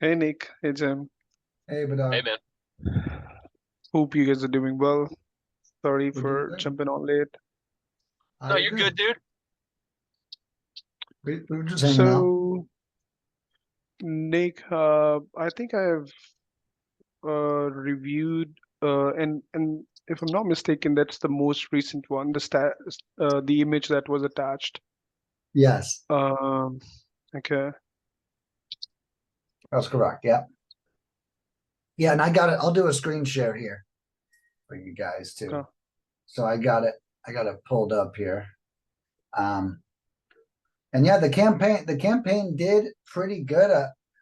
Hey Nick, hey Jim. Hey, Hey Badar. man. Hope you guys are doing well. Sorry We're doing for good. jumping on late. Oh, No, you're you're good, good. dude. We were just hanging out. So, Nick, I think I have reviewed and if I'm not mistaken, that's the most recent one, the image that was attached. Yes, Um, okay. that's correct. Yeah. Yeah, and I got it. I'll do a screen share here for you guys too. Okay. So I got it. I got it pulled up here. Um, and yeah, the campaign did pretty good.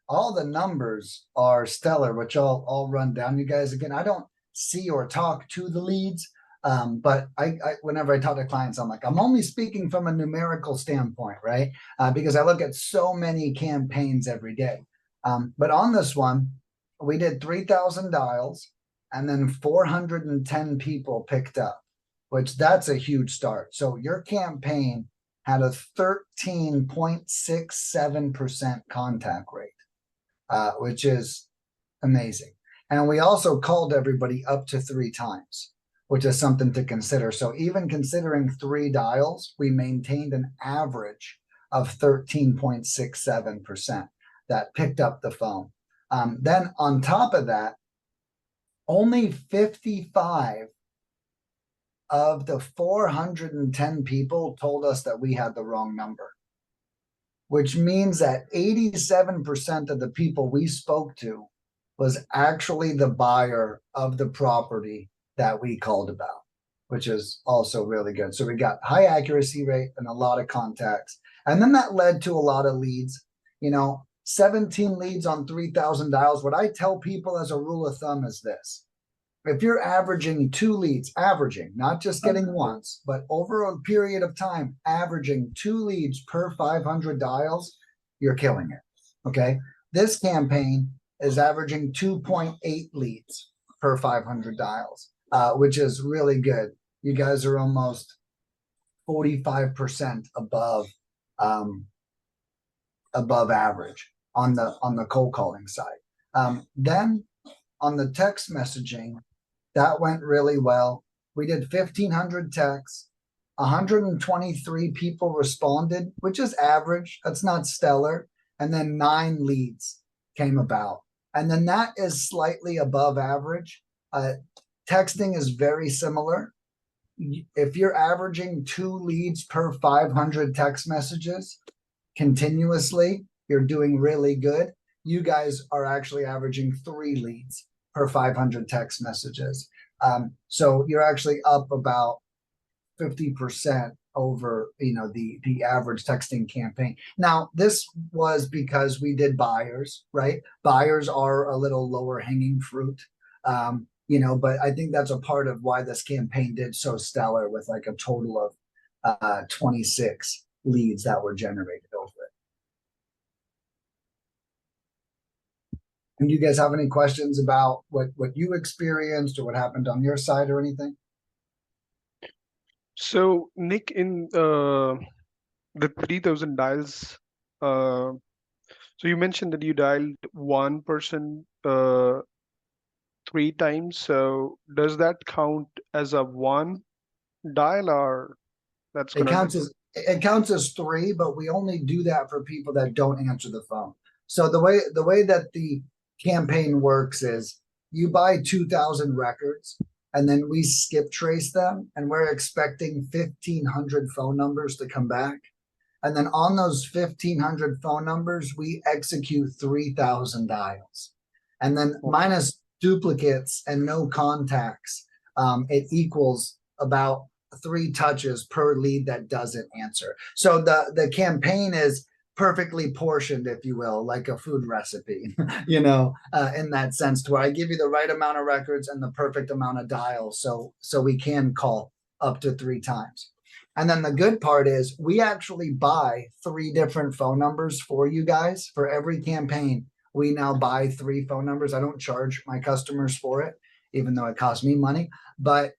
All the numbers are stellar, which I'll run down you guys again. I don't see or talk to the leads, but I whenever I talk to clients, I'm like, I'm only speaking from a numerical standpoint, right? Because I look at so many campaigns every day. But on this one, we did 3,000 dials, and then 410 people picked up, which that's a huge start. So your campaign had a 13.67% contact rate, which is amazing. And we also called everybody up to 3 times, which is something to consider. So even considering 3 dials, we maintained an average of 13.67% that picked up the phone. Then on top of that, only 55 of the 410 people told us that we had the wrong number, which means that 87% of the people we spoke to was actually the buyer of the property that we called about, which is also really good. So we got high accuracy rate and a lot of contacts. And then that led to a lot of leads, 17 leads on 3,000 dials. What I tell people as a rule of thumb is this: if you're averaging 2 leads, averaging, not just getting once, but over a period of time, averaging 2 leads per 500 dials, you're killing it. Okay. This campaign is averaging 2.8 leads per 500 dials, which is really good. You guys are almost 45% um, above average on the cold calling side. Then on the text messaging, that went really well. We did 1,500 texts. 123 people responded, which is average. That's not stellar. And then 9 leads came about. And then that is slightly above average. Texting is very similar. If you're averaging 2 leads per 500 text messages continuously, you're doing really good. You guys are actually averaging 3 leads per 500 text messages. So you're actually up about 50% over the average texting campaign. Now, this was because we did buyers, right? Buyers are a little lower hanging fruit. But I think that's a part of why this campaign did so stellar, with like a total of 26 leads that were generated over it. And do you guys have any questions about what you experienced or what happened on your side or anything? So, Nick, in the 3,000 dials, uh, so you mentioned that you dialed one person 3 times. So does that count as a one dial, or that's It gonna? counts as it counts as 3, but we only do that for people that don't answer the phone. So the way that the campaign works is you buy 2,000 records, and then we skip trace them, and we're expecting 1,500 phone numbers to come back. And then on those 1,500 phone numbers, we execute 3,000 dials. And then Okay. minus duplicates and no contacts, it equals about 3 touches per lead that doesn't answer. So the campaign is perfectly portioned, if you will, like a food recipe, in that sense, to where I give you the right amount of records and the perfect amount of dials, so we can call up to 3 times. And then the good part is we actually buy 3 different phone numbers for you guys for every campaign. We now buy 3 phone numbers. I don't charge my customers for it, even though it costs me money. But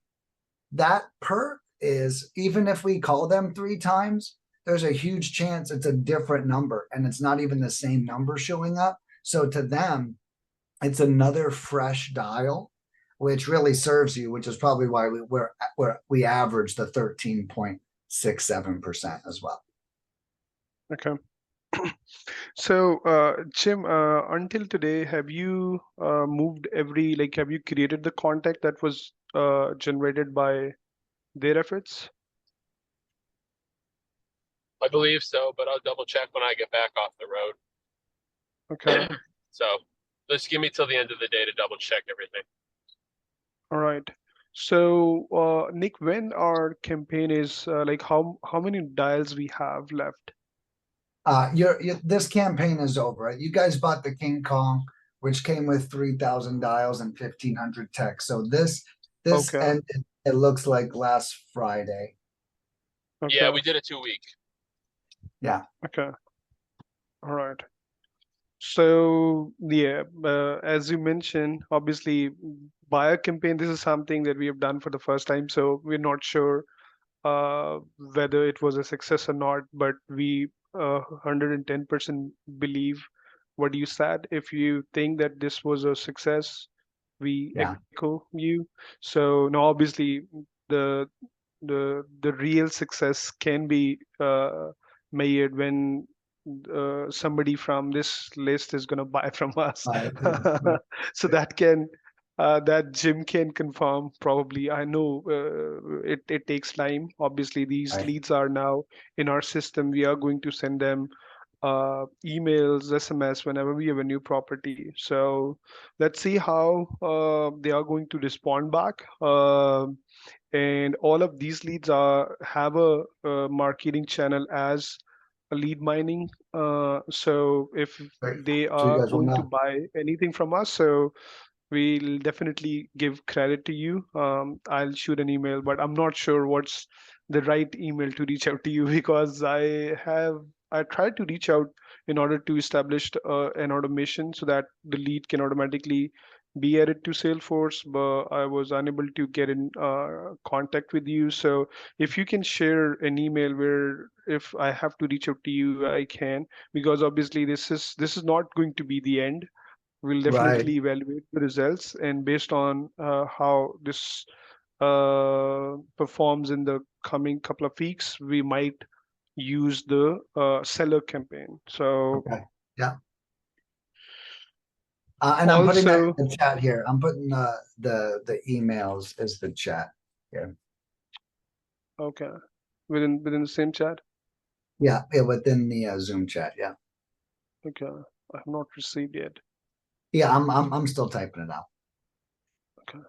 that perk is, even if we call them 3 times, there's a huge chance it's a different number and it's not even the same number showing up. So to them, it's another fresh dial, which really serves you, which is probably why we average the 13.67% as well. Okay. So, Jim, until today, have you moved have you created the contact that was generated by their efforts? I believe so, but I'll double check when I get back off the Okay. road. So just give me till the end of the day to double check everything. All right. So, Nick, when our campaign is how many dials we have left? This campaign is over. Right? You guys bought the King Kong, which came with 3,000 dials and 1,500 texts. So this Okay. ended. It looks like last Friday. Yeah, Okay. we did a 2 week. Yeah. Okay. All right. So yeah, as you mentioned, obviously, buyer campaign. This is something that we have done for the first time, so we're not sure whether it was a success or not. But we 110% believe what you said. If you think that this was a success, we Yeah. echo you. So now, obviously, the the real success can be measured when somebody from this list is going to buy from us. Right. So that can that Jim can confirm probably. I know it takes time. Obviously, these Right. leads are now in our system. We are going to send them emails, SMS whenever we have a new property. So let's see how they are going to respond back. And all of these leads are have a marketing channel as a lead mining. So if Great. they So you are guys will going to know. buy anything from us, so we'll definitely give credit to you. I'll shoot an email, but I'm not sure what's the right email to reach out to you because I tried to reach out in order to establish an automation so that the lead can automatically be added to Salesforce, but I was unable to get in contact with you. So if you can share an email where if I have to reach out to you, I can, because obviously this is not going to be the end. We'll Right. definitely evaluate the results, and based on how this performs in the coming couple of weeks, we might use the seller campaign. So Okay. Yeah. And I'm putting that also, in the chat here. I'm putting the emails as the chat here. okay, within the same chat. Yeah. Yeah. Within the Zoom chat. Yeah. Okay, I have not received yet. Yeah. I'm still typing it out. Okay.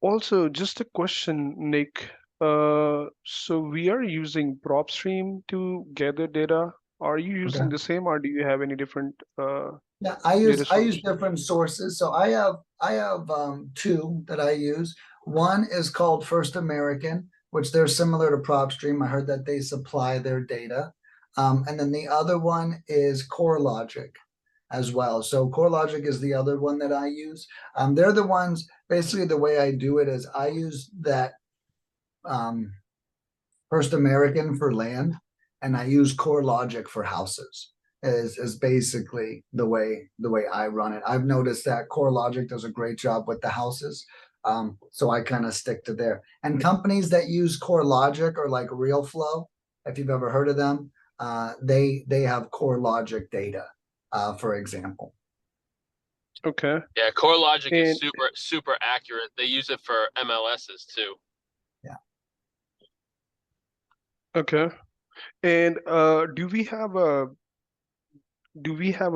Also, just a question, Nick. So we are using PropStream to gather data. Are you Okay. using the same, or do you have any different Yeah, data I use source? different sources. So I have two that I use. One is called First American, which they're similar to PropStream. I heard that they supply their data. And then the other one is CoreLogic as well. So CoreLogic is the other one that I use. They're the ones, basically the way I do it is I use that um, First American for land, and I use CoreLogic for houses. Is basically the way I run it. I've noticed that CoreLogic does a great job with the houses, so I kind of stick to there. And companies that use CoreLogic are like RealFlow, if you've ever heard of them. They have CoreLogic data, for example. Okay. Yeah, CoreLogic is And super accurate. They use it for MLSs too. Yeah. okay. And do we have a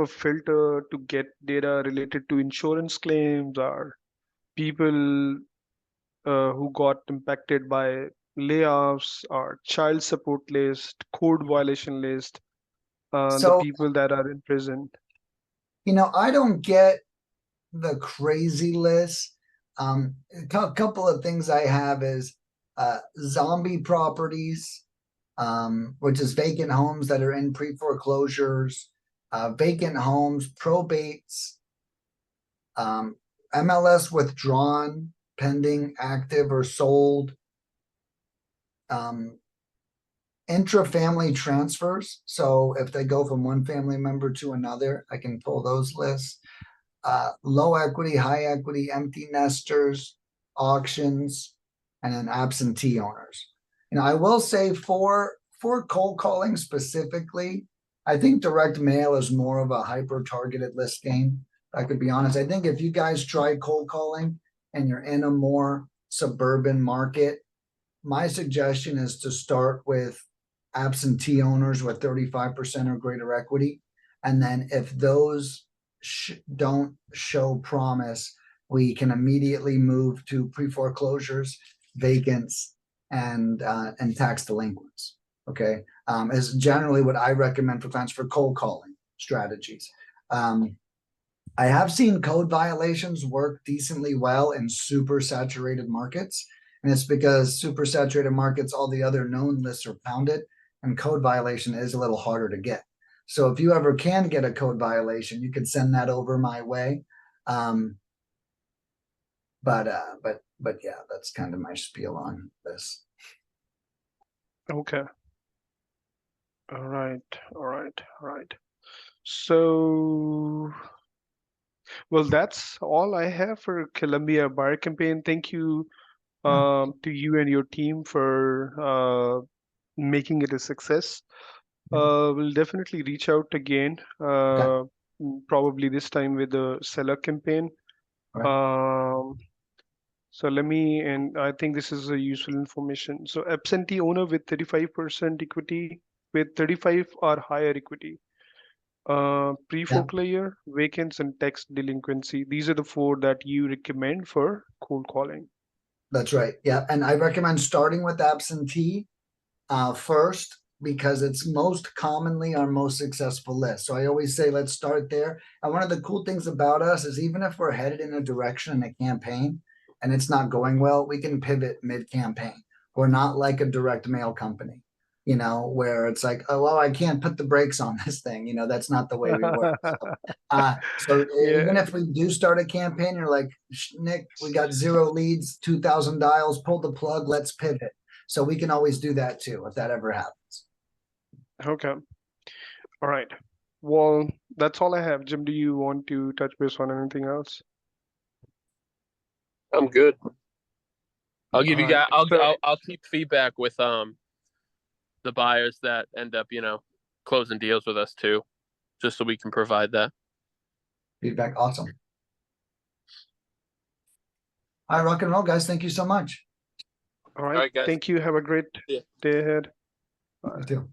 filter to get data related to insurance claims or people who got impacted by layoffs or child support list, code violation list, the So people that are in prison? I don't get the crazy list. A couple of things I have is zombie properties, which is vacant homes that are in pre-foreclosures, vacant homes, probates, um, MLS withdrawn, pending, active, or sold. Um, intra-family transfers. So if they go from one family member to another, I can pull those lists. Low equity, high equity, empty nesters, auctions, and then absentee owners. I will say for cold calling specifically, I think direct mail is more of a hyper targeted list game. I could be honest. I think if you guys try cold calling and you're in a more suburban market, my suggestion is to start with absentee owners with 35% or greater equity. And then if those don't show promise, we can immediately move to pre-foreclosures, vacants, and tax delinquents. Okay, is generally what I recommend for clients for cold calling strategies. I have seen code violations work decently well in super saturated markets. And it's because super saturated markets, all the other known lists are pounded, and code violation is a little harder to get. So if you ever can get a code violation, you could send that over my way. But yeah, that's kind of my spiel on this. Okay. All right. So, well, that's all I have for Columbia Buyer Campaign. Thank you to you and your team for making it a success. We'll definitely reach out again, probably this time with the seller campaign. Um, so and I think this is a useful information. So absentee owner with 35% equity, with 35 or higher equity. Pre-foreclosure, vacants, and tax delinquency. These are the 4 that you recommend for cold calling. That's right. Yeah. And I recommend starting with absentee first, because it's most commonly our most successful list. So I always say, let's start there. And one of the cool things about us is even if we're headed in a direction in a campaign and it's not going well, we can pivot mid-campaign. We're not like a direct mail company, where it's like, oh, well, I can't put the brakes on this thing. That's not the way we work. So even if we do start a campaign, you're like, Nick, we got 0 leads, 2,000 dials, pull the plug, let's pivot. So we can always do that too, if that ever happens. Okay. All right. Well, that's all I have. Jim, do you want to touch base on anything else? I'm good. I'll give you guys. So, I'll keep feedback with the buyers that end up closing deals with us too, just so we can provide that feedback. Awesome. All right, rock and roll, guys. Thank you so much. All right, guys. Thank you. Have a great day ahead. You too.